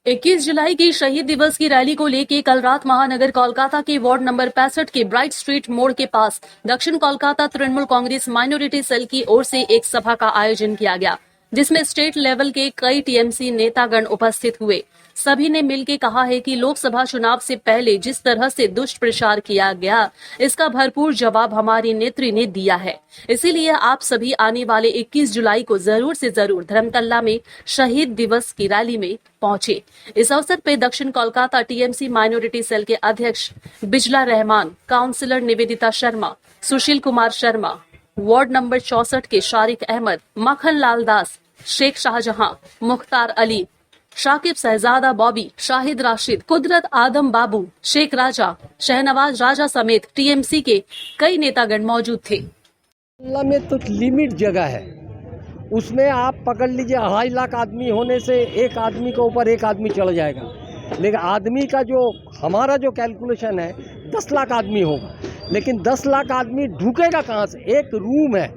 21 जुलाई की शहीद दिवस की रैली को लेकर कल रात महानगर कोलकाता के वार्ड नंबर 65 के ब्राइट स्ट्रीट मोड़ के पास दक्षिण कोलकाता तृणमूल कांग्रेस माइनॉरिटी सेल की ओर से एक सभा का आयोजन किया गया, जिसमें स्टेट लेवल के कई टीएमसी नेतागण उपस्थित हुए। सभी ने मिलकर कहा है कि लोकसभा चुनाव से पहले जिस तरह से दुष्प्रचार किया गया, इसका भरपूर जवाब हमारी नेत्री ने दिया है। इसीलिए आप सभी आने वाले 21 जुलाई को जरूर से जरूर धर्मतल्ला में शहीद दिवस की रैली में पहुंचे। इस अवसर पर दक्षिण कोलकाता टीएमसी माइनॉरिटी सेल के अध्यक्ष बिजला Rahman, councillor Nivedita Sharma, Sushil Kumar Sharma, ward number 64 के शारिक अहमद, मक्खन लाल दास, शेख शाहजहां, मुख्तार अली, शाकिब शहजादा बॉबी, शाहिद राशिद, कुदरत आदम बाबू, शेख राजा, शहनवाज राजा समेत टीएमसी के कई नेतागण मौजूद थे। में तो लिमिट जगह है, उसमें आप पकड़ लीजिए 2.5 लाख आदमी होने से एक आदमी के ऊपर एक आदमी चढ़ जाएगा, लेकिन आदमी का जो हमारा जो कैलकुलेशन है 10 लाख आदमी होगा, लेकिन 10 लाख आदमी ढुकेगा कहाँ से? एक रूम है,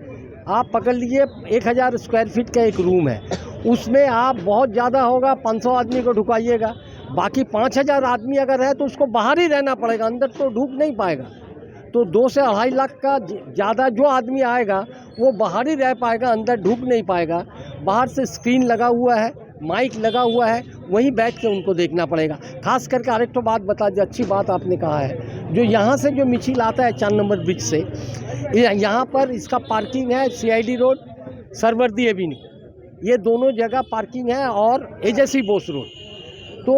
आप पकड़ लीजिए 1000 स्क्वायर फीट का एक रूम है, उसमें आप बहुत ज़्यादा होगा 500 आदमी को ढुकाइएगा, बाकी 5000 आदमी अगर है तो उसको बाहर ही रहना पड़ेगा, अंदर तो ढुक नहीं पाएगा। तो 2 से 2.5 लाख का ज़्यादा जो आदमी आएगा वो बाहर ही रह पाएगा, अंदर ढुक नहीं पाएगा। बाहर से स्क्रीन लगा हुआ है, माइक लगा हुआ है, वहीं बैठ के उनको देखना पड़ेगा। खास करके आरेख तो बात बता दी, अच्छी बात आपने कहा है, जो यहाँ से जो मिছিল आता है 4 नंबर ब्रिज से, यहाँ पर इसका पार्किंग है CID रोड, सरवर्दी एवेन्यू, ये दोनों जगह पार्किंग है, और एजेसी बोस रोड। तो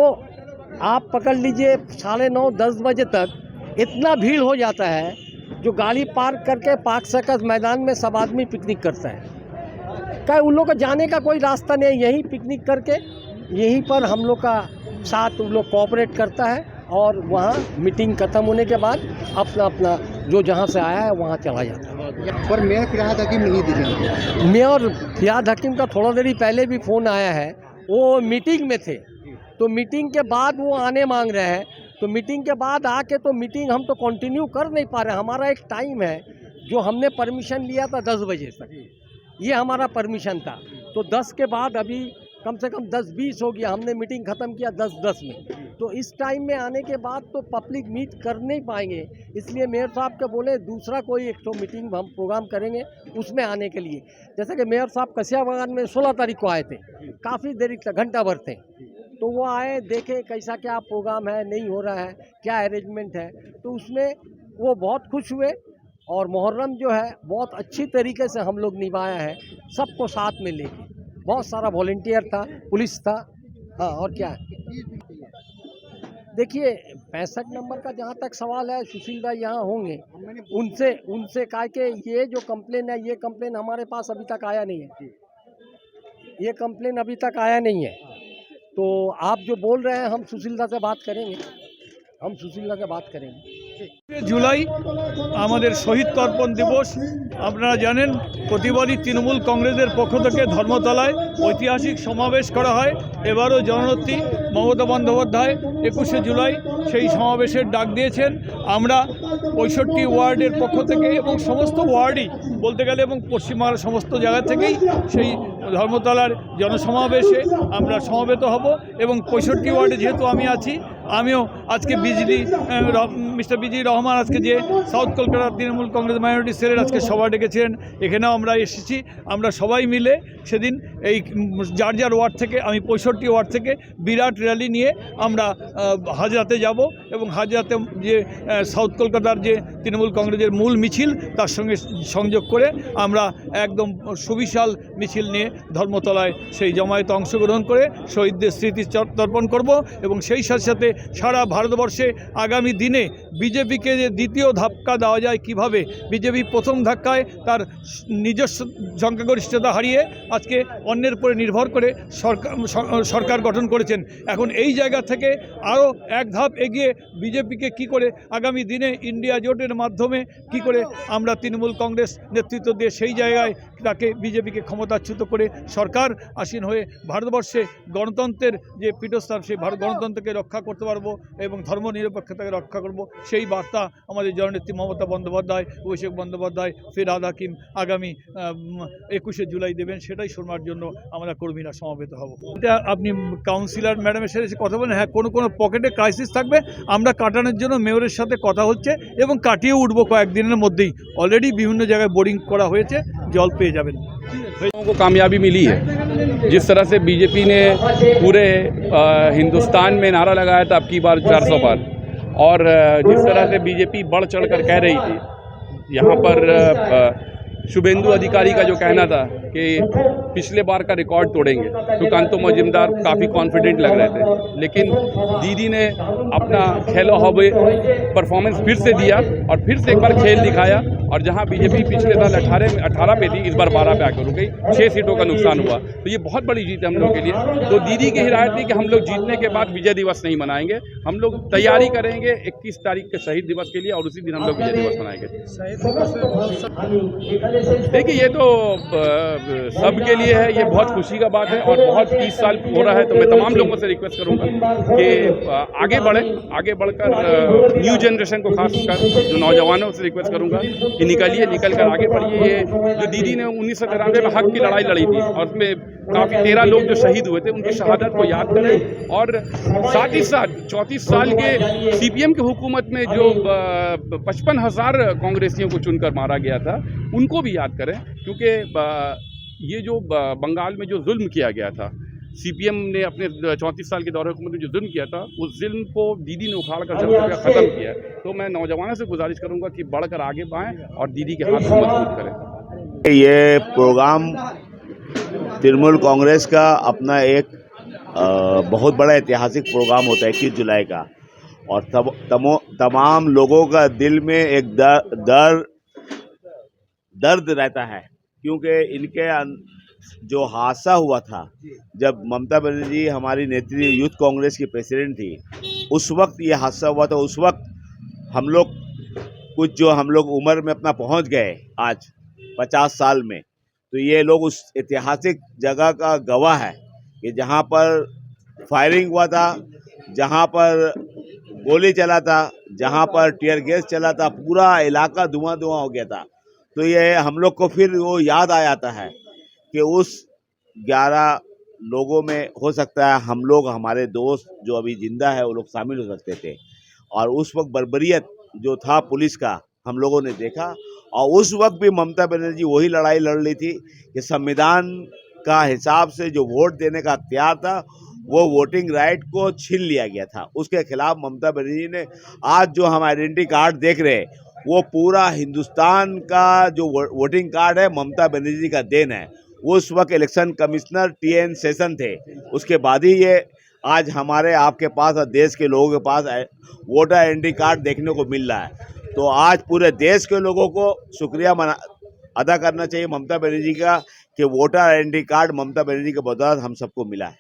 आप पकड़ लीजिए 9:30-10 बजे तक इतना भीड़ हो जाता है, जो गाड़ी पार्क करके पार्क सर्कस मैदान में सब आदमी पिकनिक करता है। क्या उन लोग को जाने का कोई रास्ता नहीं, यहीं पिकनिक करके यहीं पर हम लोग का साथ उन लोग कोऑपरेट करता है, और वहाँ मीटिंग खत्म होने के बाद अपना अपना जो जहाँ से आया है वहाँ चला जाता है। पर मेयर फिरहाद हकीम नहीं दिखे। मेयर फिरहाद हकीम का थोड़ा देरी पहले भी फ़ोन आया है, वो मीटिंग में थे, तो मीटिंग के बाद वो आने मांग रहे हैं, तो मीटिंग के बाद आके तो मीटिंग हम तो कंटिन्यू कर नहीं पा रहे। हमारा एक टाइम है जो हमने परमिशन लिया था 10 बजे तक, ये हमारा परमिशन था, तो 10 के बाद अभी कम से कम 10-20 हो गया, हमने मीटिंग ख़त्म किया 10-10 में। तो इस टाइम में आने के बाद तो पब्लिक मीट कर नहीं पाएंगे, इसलिए मेयर साहब के बोले दूसरा कोई एक तो मीटिंग हम प्रोग्राम करेंगे उसमें आने के लिए। जैसे कि मेयर साहब कसिया बागान में 16 तारीख को आए थे, काफ़ी देरी तक घंटा भर थे, तो वो आए, देखे कैसा क्या प्रोग्राम है, नहीं हो रहा है, क्या अरेंजमेंट है, तो उसमें वो बहुत खुश हुए। और मुहर्रम जो है बहुत अच्छी तरीके से हम लोग निभाया है, सबको साथ में लेके। बहुत सारा वॉलंटियर था, पुलिस था, हाँ, और क्या है। देखिए 65 नंबर का जहाँ तक सवाल है, सुशील भाई यहाँ होंगे, उनसे कहा कि ये जो कंप्लेन है, ये कंप्लेन हमारे पास अभी तक आया नहीं है, ये कंप्लेन अभी तक आया नहीं है। तो आप जो बोल रहे हैं, हम सुशीलदा से बात करेंगे, हम सुशीलदा से बात करेंगे। জুলাই আমাদের শহীদ তর্পণ দিবস। আপনারা জানেন প্রতিবারই তৃণমূল কংগ্রেসের পক্ষ থেকে ধর্মতলায় ঐতিহাসিক সমাবেশ করা হয়। এবারও জননেত্রী মমতা বন্দ্যোপাধ্যায় 21শে জুলাই সেই সমাবেশের ডাক দিয়েছেন। আমরা 65 ওয়ার্ডের পক্ষ থেকে এবং সমস্ত ওয়ার্ডই বলতে গেলে এবং পশ্চিমবাংলার সমস্ত জায়গা থেকেই সেই ধর্মতলার জনসমাবেশে আমরা সমবেত হব। এবং 65 ওয়ার্ডে যেহেতু আমি আছি, আমিও আজকে মিস্টার বিজি রহমান আজকে যে সাউথ কলকাতা তৃণমূল কংগ্রেস মাইনরিটি সেলের আজকে সভা ডেকেছিলেন, এখানেও আমরা এসেছি। আমরা সবাই মিলে সেদিন এই যার যার ওয়ার্ড থেকে, আমি 65 ওয়ার্ড থেকে বিরাট র্যালি নিয়ে আমরা হাজরাতে যাব, এবং হাজরাতে যে সাউথ কলকাতার যে তৃণমূল কংগ্রেসের মূল মিছিল তার সঙ্গে সংযোগ করে আমরা একদম সুবিশাল মিছিল নিয়ে ধর্মতলায় সেই জমায়েতে অংশগ্রহণ করে শহীদদের স্মৃতি তর্পণ করব। এবং সেই সাথে সাথে সারা ভারতবর্ষে আগামী দিনে বিজেপিকে যে দ্বিতীয় ধাক্কা দেওয়া যায় কিভাবে, বিজেপি প্রথম ধাক্কায় তার নিজস্ব সংখ্যাগরিষ্ঠতা হারিয়ে আজকে অন্যের উপরে নির্ভর করে সরকার গঠন করেছেন। এখন এই জায়গা থেকে আরও এক ধাপ এগিয়ে বিজেপিকে কি করে আগামী দিনে ইন্ডিয়া জোটের মাধ্যমে কি করে আমরা তৃণমূল কংগ্রেস নেতৃত্ব দিয়ে সেই জায়গায় তাকে বিজেপিকে ক্ষমতাচ্যুত করে সরকার আসীন হয়ে ভারতবর্ষে গণতন্ত্রের যে পীঠস্থান সেই গণতন্ত্রকে রক্ষা করতে পারবো এবং ধর্মনিরপেক্ষতাকে রক্ষা করব, সেই বার্তা আমাদের জননেত্রী মমতা বন্দ্যোপাধ্যায়, অভিষেক বন্দ্যোপাধ্যায়, ফিরহাদ হাকিম আগামী 21শে জুলাই দেবেন, সেটাই শোনার জন্য আমরা কর্মীরা সমবেত হব। এটা আপনি কাউন্সিলর ম্যাডামের সাথে কথা বলেন, হ্যাঁ কোনো পকেটে ক্রাইসিস থাকবে আমরা কাটানোর জন্য মেয়রের সাথে কথা হচ্ছে এবং কাটিয়ে উঠবো কয়েকদিনের মধ্যেই। অলরেডি বিভিন্ন জায়গায় বোরিং করা হয়েছে, জল পেয়ে যাবেন। लोगों को कामयाबी मिली है। जिस तरह से बीजेपी ने पूरे हिंदुस्तान में नारा लगाया था अब की बार 400 पार, और जिस तरह से बीजेपी बढ़ चढ़ कर कह रही थी, यहाँ पर शुभेंदु अधिकारी का जो कहना था कि पिछले बार का रिकॉर्ड तोड़ेंगे, तो कांतो मजुमदार काफ़ी कॉन्फिडेंट लग रहे थे, लेकिन दीदी ने अपना खेलो हवे परफॉर्मेंस फिर से दिया और फिर से एक बार खेल दिखाया, और जहां बीजेपी पिछले साल 18 पे थी, इस बार 12 पे आकर रुक गई, 6 सीटों का नुकसान हुआ। तो ये बहुत बड़ी जीत है हम लोग के लिए। तो दीदी की हिदायत थी कि हम लोग जीतने के बाद विजय दिवस नहीं मनाएंगे, हम लोग तैयारी करेंगे 21 तारीख के शहीद दिवस के लिए, और उसी दिन हम लोग विजय दिवस मनाएंगे। देखिए ये तो सबके लिए है, ये बहुत खुशी का बात है, और बहुत 30 साल हो रहा है, तो मैं तमाम लोगों से रिक्वेस्ट करूंगा कि आगे बढ़ें, आगे बढ़कर न्यू जनरेशन को खासकर जो नौजवानों से रिक्वेस्ट करूंगा कि निकल कर आगे बढ़िए। ये जो दीदी ने 1993 में हक की लड़ाई लड़ी थी, और उसमें काफ़ी 13 लोग जो शहीद हुए थे, उनकी शहादत को याद करें, और साथ ही साथ 34 साल के CPM की हुकूमत में जो 55,000 कांग्रेसियों को चुनकर मारा गया था, उनको भी याद करें, क्योंकि ये जो बंगाल में जो जुल्म किया गया था, CPM ने अपने 34 साल के दौरे हुकूमत में जो जुल्म किया था, उस जुल्म को दीदी ने उखाड़ कर ख़त्म किया। तो मैं नौजवानों से गुजारिश करूंगा कि बढ़कर आगे बढ़ें और दीदी के हाथ को मजबूत करें। ये प्रोग्राम तृणमूल कांग्रेस का अपना एक बहुत बड़ा ऐतिहासिक प्रोग्राम होता है 21 जुलाई का, और तमाम लोगों का दिल में एक दर्द रहता है, क्योंकि इनके जो हादसा हुआ था जब ममता बनर्जी हमारी नेत्री यूथ कांग्रेस की प्रेसिडेंट थी, उस वक्त ये हादसा हुआ था। उस वक्त हम लोग हम लोग उम्र में अपना पहुंच गए आज 50 साल में, तो ये लोग उस ऐतिहासिक जगह का गवाह है कि जहां पर फायरिंग हुआ था, जहां पर गोली चला था, जहां पर टीयर गैस चला था, पूरा इलाका धुआं हो गया था। तो ये हम लोग को फिर वो याद आ जाता है कि उस 11 लोगों में हो सकता है हम लोग, हमारे दोस्त जो अभी जिंदा है, वो लोग शामिल हो सकते थे। और उस वक्त बर्बरियत जो था पुलिस का हम लोगों ने देखा, और उस वक्त भी ममता बनर्जी वही लड़ाई लड़ रही थी कि संविधान का हिसाब से जो वोट देने का अख्तियार था, वो वोटिंग राइट को छीन लिया गया था। उसके खिलाफ ममता बनर्जी ने आज जो हम आइडेंटिटी कार्ड देख रहे हैं, वो पूरा हिंदुस्तान का जो वोटिंग कार्ड है, ममता बनर्जी का देन है। उस वक्त इलेक्शन कमिश्नर TN सेशन थे, उसके बाद ही ये आज हमारे आपके पास और देश के लोगों के पास वोटर आइडेंटिटी कार्ड देखने को मिल रहा है। तो आज पूरे देश के लोगों को शुक्रिया अदा करना चाहिए ममता बनर्जी का कि voter identity card Mamata Banerjee के बदौलत हम सबको मिला है।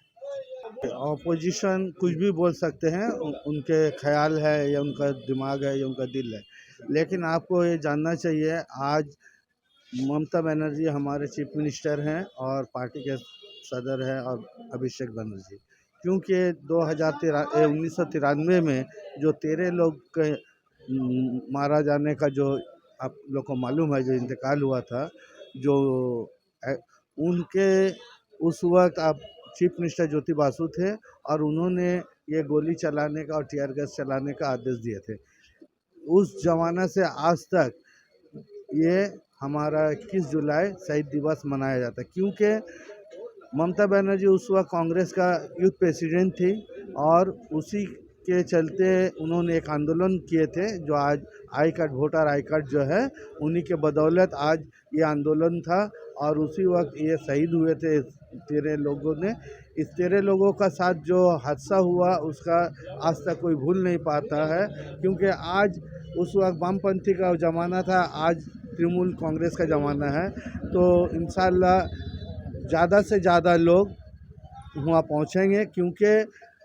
ऑपोजिशन कुछ भी बोल सकते हैं, उनके ख्याल है या उनका दिमाग है या उनका दिल है, लेकिन आपको ये जानना चाहिए आज ममता बनर्जी हमारे चीफ मिनिस्टर हैं और पार्टी के सदर हैं, और अभिषेक बनर्जी, क्योंकि 1993 में जो 13 लोग के मारा जाने का जो आप लोग को मालूम है, जो इंतकाल हुआ था, जो उनके उस वक्त आप चीफ मिनिस्टर ज्योति बासु थे, और उन्होंने ये गोली चलाने का और टीयर गैस चलाने का आदेश दिए थे। उस जमाना से आज तक ये हमारा 21 जुलाई शहीद दिवस मनाया जाता है, क्योंकि ममता बनर्जी उस वक्त कांग्रेस का यूथ प्रेसिडेंट थी, और उसी के चलते उन्होंने एक आंदोलन किए थे, जो आज I card, voter I card जो है, उन्हीं के बदौलत आज ये आंदोलन था, और उसी वक्त ये शहीद हुए थे 13 लोगों ने। इस 13 लोगों का साथ जो हादसा हुआ, उसका आज तक कोई भूल नहीं पाता है, क्योंकि आज उस वक्त वामपंथी का ज़माना था, आज तृणमूल कांग्रेस का ज़माना है। तो इंशाल्लाह ज़्यादा से ज़्यादा लोग वहाँ पहुँचेंगे, क्योंकि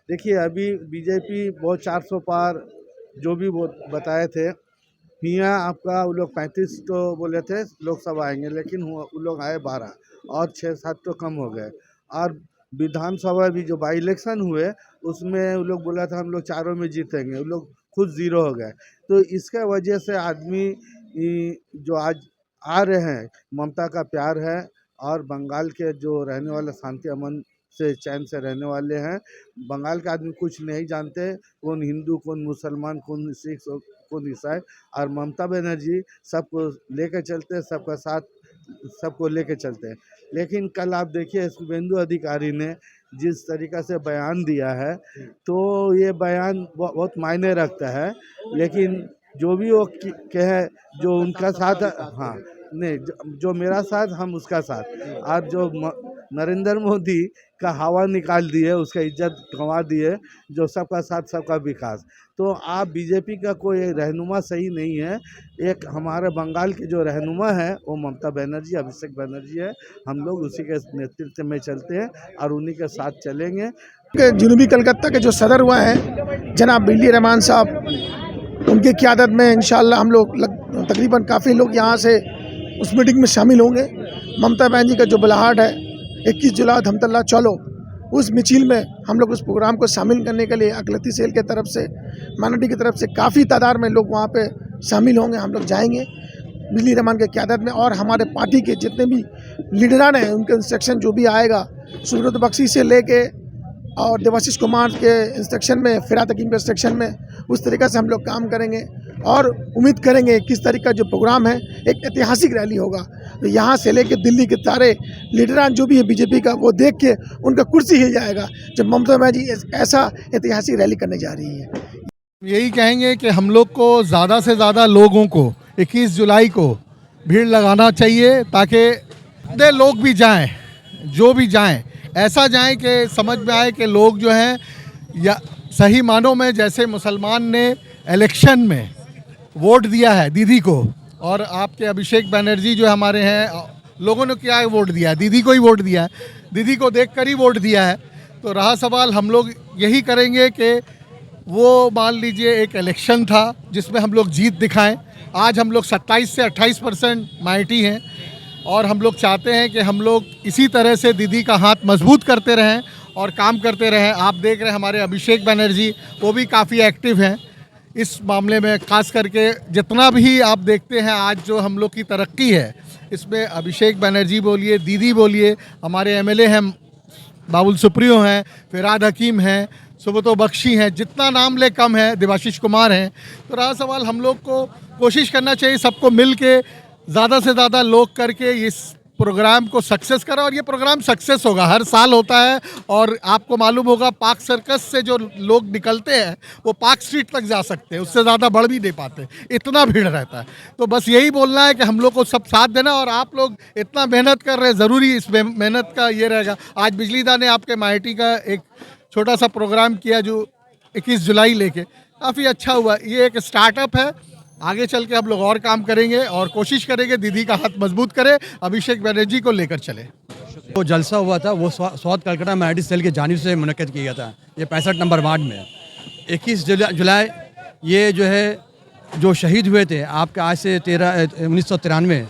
देखिए अभी बीजेपी बहुत 400 पार जो भी वो बताए थे, मियाँ आपका वो लोग 35 तो बोले थे लोकसभा आएंगे, लेकिन वो लोग आए 12 और 6-7 तो कम हो गए। और विधानसभा भी जो बाई इलेक्शन हुए उसमें वो लोग बोला था हम लोग चारों में जीतेंगे, वो लोग खुद ज़ीरो हो गए। तो इसके वजह से आदमी जो आज आ रहे हैं, ममता का प्यार है और बंगाल के जो रहने वाले शांति अमन से चैन से रहने वाले हैं। बंगाल के आदमी कुछ नहीं जानते, कौन हिंदू कौन मुसलमान कौन सिख कौन ईसाई, और ममता बनर्जी सबको लेके चलते हैं, सबका साथ सबको लेके चलते हैं। लेकिन कल आप देखिए शुभेंदु अधिकारी ने जिस तरीक़ा से बयान दिया है, तो ये बयान बहुत मायने रखता है। लेकिन जो भी वो कहे जो उनका साथ, हाँ नहीं, जो मेरा साथ हम उसका साथ, और जो नरेंद्र मोदी का हवा निकाल दिए, उसका इज्जत गंवा दिए, जो सबका साथ सबका विकास। तो आप बीजेपी का कोई रहनुमा सही नहीं है। एक हमारे बंगाल के जो रहनुमा है वो ममता बनर्जी, अभिषेक बनर्जी है। हम लोग उसी के नेतृत्व में चलते हैं और उन्हीं के साथ चलेंगे। जनूबी कलकत्ता के जो सदर हुआ है जनाब बिल्ली रहमान साहब, उनकी क़यादत में इंशाअल्लाह हम लोग तकरीबन काफ़ी लोग यहाँ से उस मीटिंग में शामिल होंगे। ममता बनर्जी का जो बुलाहट है 21 जुलाई धमतल्ला चलो, उस मिছিল में हम लोग उस प्रोग्राम को शामिल करने के लिए अकलती सेल के तरफ से, माइनॉरिटी की तरफ से काफ़ी तादाद में लोग वहाँ पे शामिल होंगे। हम लोग जाएंगे बिजली रहमान के क़यादत में, और हमारे पार्टी के जितने भी लीडरान हैं उनके इंस्ट्रक्शन जो भी आएगा, सुब्रत बख्शी से लेके और देवाशीष कुमार के इंस्ट्रक्शन में, फिरात हकीम के इंस्ट्रक्शन में, उस तरीक़े से हम लोग काम करेंगे। और उम्मीद करेंगे किस तरीका जो प्रोग्राम है एक ऐतिहासिक रैली होगा। तो यहाँ से लेके दिल्ली के सारे लीडरान जो भी है बीजेपी का, वो देख के उनका कुर्सी हिल जाएगा जब ममता बनर्जी ऐसा ऐतिहासिक रैली करने जा रही है। यही कहेंगे कि हम लोग को ज़्यादा से ज़्यादा लोगों को 21 जुलाई को भीड़ लगाना चाहिए, ताकि लोग भी जाएं, जो भी जाएं ऐसा जाएं कि समझ में आए कि लोग जो हैं या सही मानों में, जैसे मुसलमान ने इलेक्शन में वोट दिया है दीदी को, और आपके अभिषेक बनर्जी जो हमारे हैं, लोगों ने क्या वोट दिया है, दीदी को ही वोट दिया है, दीदी को देखकर ही वोट दिया है। तो रहा सवाल, हम लोग यही करेंगे कि वो मान लीजिए एक इलेक्शन था जिसमें हम लोग जीत दिखाएं। आज हम लोग 27 से 28% माइनॉरिटी हैं, और हम लोग चाहते हैं कि हम लोग इसी तरह से दीदी का हाथ मजबूत करते रहें और काम करते रहें। आप देख रहे हैं हमारे अभिषेक बनर्जी, वो भी काफ़ी एक्टिव हैं इस मामले में। खास करके जितना भी आप देखते हैं आज जो हम लोग की तरक्की है, इसमें अभिषेक बनर्जी बोलिए, दीदी बोलिए, हमारे एमएलए हैं बाबुल सुप्रियो हैं, फिराद हकीम हैं, सुब्रतो बख्शी हैं, जितना नाम ले कम है, देवाशीष कुमार हैं। तो रहा सवाल, हम लोग को कोशिश करना चाहिए सबको मिल के ज़्यादा से ज़्यादा लोग करके इस प्रोग्राम को सक्सेस करा, और ये प्रोग्राम सक्सेस होगा। हर साल होता है, और आपको मालूम होगा पार्क सर्कस से जो लोग निकलते हैं वो पार्क स्ट्रीट तक जा सकते हैं, उससे ज़्यादा बढ़ भी नहीं पाते, इतना भीड़ रहता है। तो बस यही बोलना है कि हम लोग को सब साथ देना, और आप लोग इतना मेहनत कर रहे हैं, ज़रूरी इस मेहनत का ये रहेगा। आज बिजली दा ने आपके माइटी का एक छोटा सा प्रोग्राम किया जो 21 जुलाई लेके, काफ़ी अच्छा हुआ। ये एक स्टार्टअप है, आगे चल के हम लोग और काम करेंगे और कोशिश करेंगे दीदी का हाथ मजबूत करें, अभिषेक बनर्जी को लेकर चले। वो जलसा हुआ था वो साउथ कलकत्ता माइनॉरिटी सेल की जानिब से मुनक्किद किया था, ये 65 नंबर वार्ड में। 21 जुलाई ये जो है जो शहीद हुए थे आपके आज से 1993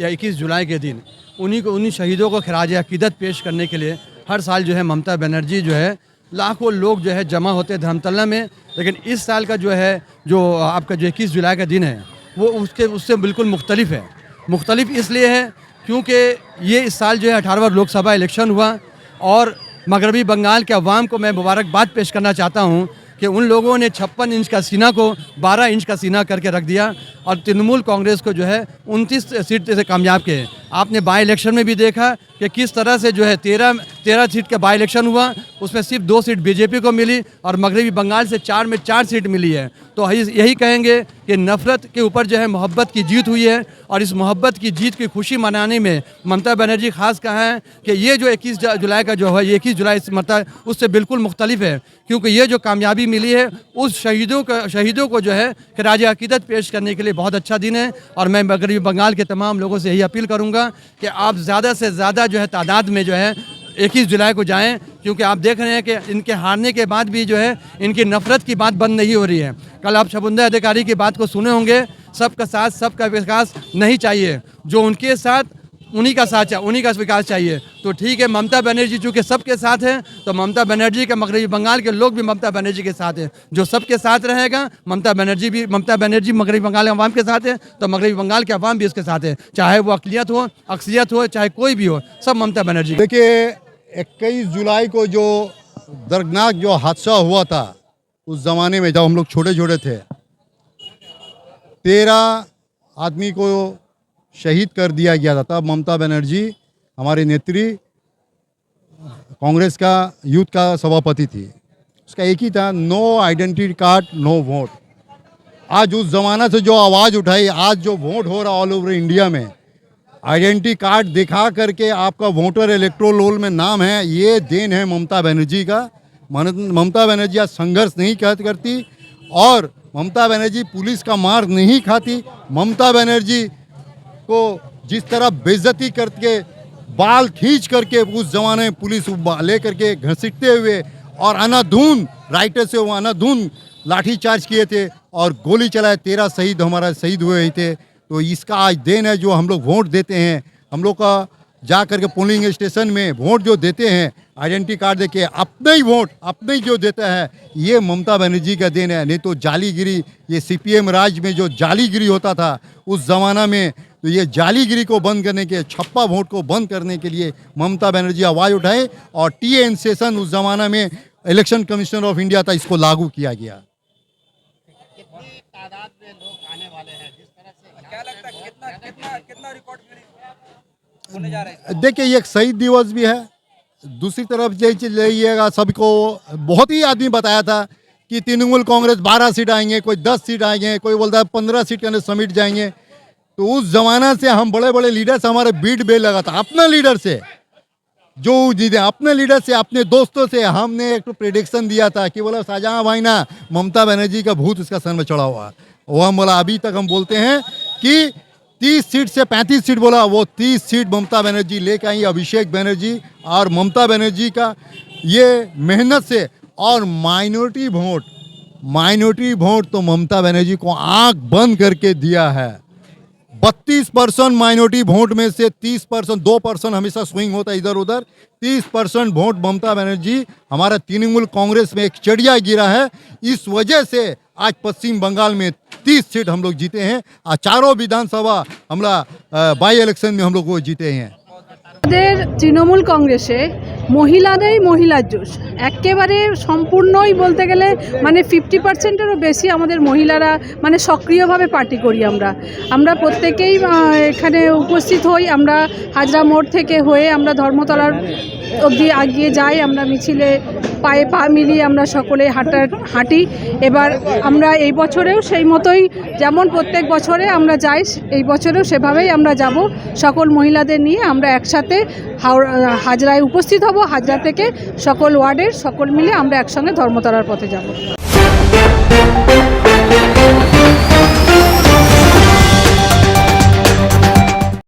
या 21 जुलाई के दिन, उन्हीं शहीदों को खराज अकीदत पेश करने के लिए हर साल जो है ममता बनर्जी जो है लाखों लोग जो है जमा होते हैं धर्मतला में। लेकिन इस साल का जो है जो आपका जो 21 जुलाई का दिन है वो उससे बिल्कुल मुख्तलिफ है। मुख्तलिफ इसलिए है क्योंकि ये इस साल जो है 18वां लोकसभा इलेक्शन हुआ, और मगरबी बंगाल के अवाम को मैं मुबारकबाद पेश करना चाहता हूँ कि उन लोगों ने 56 इंच का सीना को 12 इंच का सीना करके रख दिया, और तृणमूल कांग्रेस को जो है 29 सीट से कामयाब किए। आपने बाई इलेक्शन में भी देखा कि किस तरह से जो है 13 सीट का बाई इलेक्शन हुआ, उसमें सिर्फ 2 सीट बीजेपी को मिली, और मगरबी बंगाल से 4 में 4 सीट मिली है। तो यही कहेंगे कि नफ़रत के ऊपर जो है मोहब्बत की जीत हुई है, और इस मोहब्बत की जीत की खुशी मनाने में ममता बनर्जी खास कहा है कि ये जो 21 जुलाई का जो है, ये 21 जुलाई मतलब उससे बिल्कुल मुख्तलिफ है, क्योंकि ये जो कामयाबी मिली है उस शहीदों को जो है खराज अकीदत पेश करने के लिए बहुत अच्छा दिन है। और मैं मगरबी बंगाल के तमाम लोगों से यही अपील करूँगा कि आप ज़्यादा से ज़्यादा जो है तादाद में जो है 21 जुलाई को जाएं, क्योंकि आप देख रहे हैं कि इनके हारने के बाद भी जो है इनकी नफरत की बात बंद नहीं हो रही है। कल आप शबुंदर अधिकारी की बात को सुने होंगे, सबका साथ सबका विकास नहीं चाहिए, जो उनके साथ उन्हीं का साथ चाहिए, उन्हीं का विकास चाहिए। तो ठीक है, ममता बनर्जी चूँकि सबके साथ हैं, तो ममता बनर्जी के मगरबी बंगाल के लोग भी ममता बनर्जी के साथ हैं। जो सबके साथ रहेगा, ममता बनर्जी मगरबी बंगाल के अवाम के साथ है, तो मगरबी बंगाल के अवाम भी उसके साथ है, चाहे वो अक्सियत हो, चाहे कोई भी हो, सब ममता बनर्जी। देखिए 21 जुलाई को जो दर्दनाक जो हादसा हुआ था, उस ज़माने में जब हम लोग छोटे छोटे थे, 13 आदमी को शहीद कर दिया गया था। तब ममता बनर्जी हमारी नेत्री, कांग्रेस का यूथ का सभापति थी। उसका एक ही था, no identity card no vote. आज उस ज़माना से जो आवाज़ उठाई, आज जो वोट हो रहा ऑल ओवर इंडिया में, आइडेंटिटी कार्ड दिखा करके आपका वोटर इलेक्टोरल रोल में नाम है, ये देन है ममता बनर्जी का। ममता बनर्जी आज संघर्ष नहीं करती और ममता बनर्जी पुलिस का मार नहीं खाती। ममता बनर्जी को जिस तरह बेइज्जती करके बाल खींच करके उस जमाने में पुलिस ले करके घसीटते हुए और अनाधून राइटर से वो अनाधून लाठीचार्ज किए थे और गोली चलाए, 13 शहीद हमारा शहीद हुए थे। तो इसका आज देन है जो हम लोग वोट देते हैं। हम लोग का जा करके पोलिंग स्टेशन में वोट जो देते हैं, आइडेंटिटी कार्ड देके अपने ही वोट अपने ही जो देता है, ये ममता बनर्जी का देन है। नहीं तो जालीगिरी, ये सीपीएम राज में जो जालीगिरी होता था उस ज़माना में, तो ये जालीगिरी को बंद करने के, छप्पा वोट को बंद करने के लिए ममता बनर्जी आवाज़ उठाए और टीएन सेशन उस ज़माना में इलेक्शन कमिश्नर ऑफ इंडिया था, इसको लागू किया गया। देखिए ये एक शहीद दिवस भी है, दूसरी तरफ जाइएगा, सबको बहुत ही आदमी बताया था कि तृणमूल कांग्रेस 12 सीट आएंगे, कोई 10 सीट आएंगे, कोई बोलता है 15 सीट के अंदर समिट जाएंगे। तो उस जमाना से हम बड़े बड़े लीडर से हमारे बीट बेल लगा था, अपना लीडर से जो जीते, अपने लीडर से, अपने दोस्तों से हमने एक प्रेडिक्शन दिया था कि बोला शाहजहां भाई ना, ममता बनर्जी का भूत उसका सर में चढ़ा हुआ है। वो हम बोला, अभी तक हम बोलते हैं कि 30 सीट से 35 सीट बोला, वो 30 सीट ममता बनर्जी लेकर आई, अभिषेक बनर्जी और ममता बनर्जी का ये मेहनत से। और माइनॉरिटी वोट तो ममता बनर्जी को आंख बंद करके दिया है। 32% माइनॉरिटी वोट में से 30%, 2% हमेशा स्विंग होता है इधर उधर, 30% वोट ममता बनर्जी, हमारा तृणमूल कांग्रेस में एक चिड़िया गिरा है। इस वजह से आज पश्चिम बंगाल में 30 सीट हम लोग जीते हैं और चारों विधानसभा हमरा बाई इलेक्शन में हम लोग वो जीते हैं। আমাদের তৃণমূল কংগ্রেসে মহিলারাই মহিলার জোশ, একেবারে সম্পূর্ণই বলতে গেলে মানে 50%-এরও বেশি আমাদের মহিলারা মানে সক্রিয়ভাবে পার্টি করি। আমরা প্রত্যেকেই এখানে উপস্থিত হই। আমরা হাজরা মোড় থেকে হয়ে আমরা ধর্মতলার অবধি এগিয়ে যাই। আমরা মিছিলে পায়ে পা মিলিয়ে আমরা সকলে হাঁটি। এবার আমরা এই বছরেও সেই মতোই, যেমন প্রত্যেক বছরে আমরা যাই, এই বছরেও সেভাবেই আমরা যাব। সকল মহিলাদের নিয়ে আমরা একসাথে হাজরায় উপস্থিত হব। হাজরা থেকে সকল ওয়ার্ডের সকল মিলে আমরা একসঙ্গে ধর্মতলার পথে যাব।